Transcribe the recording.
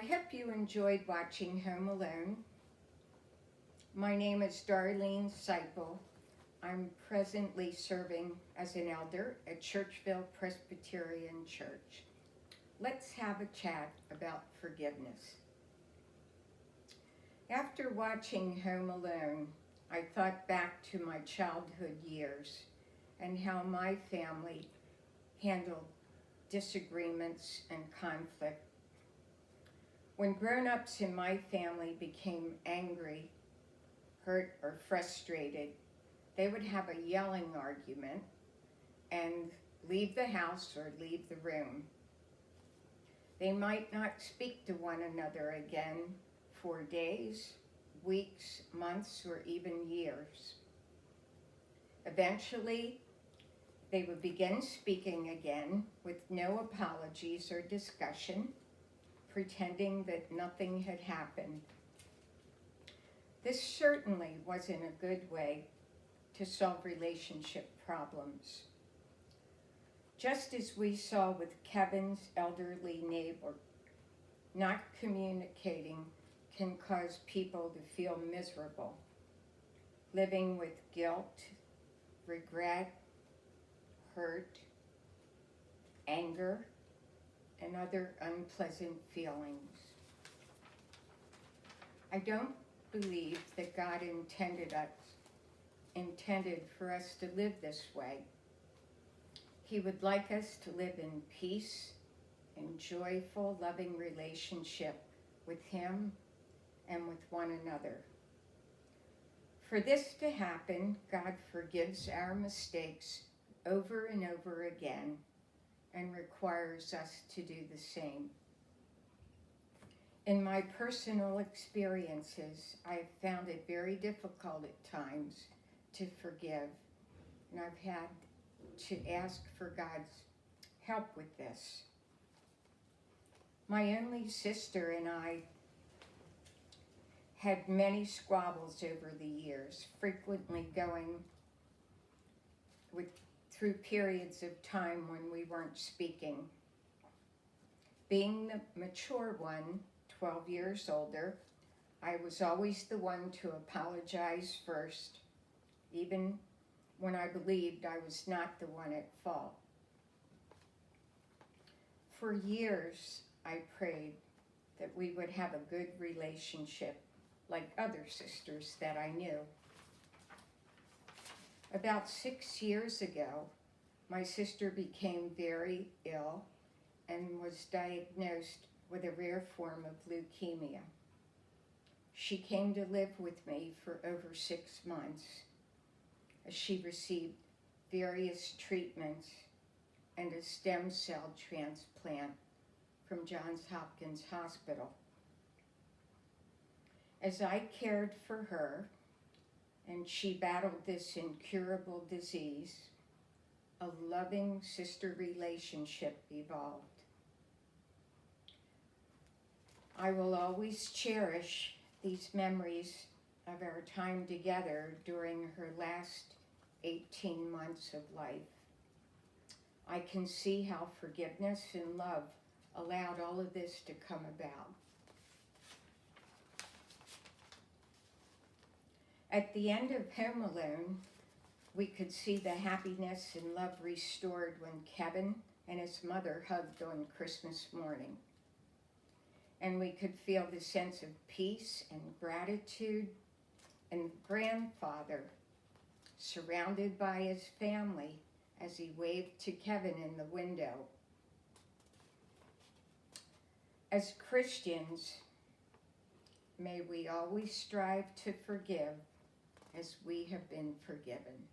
hope you enjoyed watching Home Alone. My name is Darlene Seipel. I'm presently serving as an elder at Churchville Presbyterian Church. Let's have a chat about forgiveness. After watching Home Alone, I thought back to my childhood years and how my family handled disagreements and conflict. When grown-ups in my family became angry, hurt, or frustrated, they would have a yelling argument and leave the house or leave the room. They might not speak to one another again for days, weeks, months, or even years. Eventually, they would begin speaking again with no apologies or discussion, pretending that nothing had happened. This certainly wasn't a good way to solve relationship problems. Just as we saw with Kevin's elderly neighbor, not communicating can cause people to feel miserable, living with guilt, regret, hurt, anger, and other unpleasant feelings. I don't believe that God intended for us to live this way. He would like us to live in peace and joyful, loving relationship with Him and with one another. For this to happen, God forgives our mistakes over and over again and requires us to do the same. In my personal experiences, I have found it very difficult at times to forgive, and I've had to ask for God's help with this. My only sister and I had many squabbles over the years, frequently going through periods of time when we weren't speaking. Being the mature one, 12 years older, I was always the one to apologize first, even when I believed I was not the one at fault. For years, I prayed that we would have a good relationship like other sisters that I knew. About 6 years ago, my sister became very ill and was diagnosed with a rare form of leukemia. She came to live with me for over 6 months as she received various treatments and a stem cell transplant from Johns Hopkins Hospital. As I cared for her and she battled this incurable disease, a loving sister relationship evolved. I will always cherish these memories of our time together during her last 18 months of life. I can see how forgiveness and love allowed all of this to come about. At the end of Home Alone, we could see the happiness and love restored when Kevin and his mother hugged on Christmas morning. And we could feel the sense of peace and gratitude, and grandfather surrounded by his family as he waved to Kevin in the window. As Christians, may we always strive to forgive as we have been forgiven.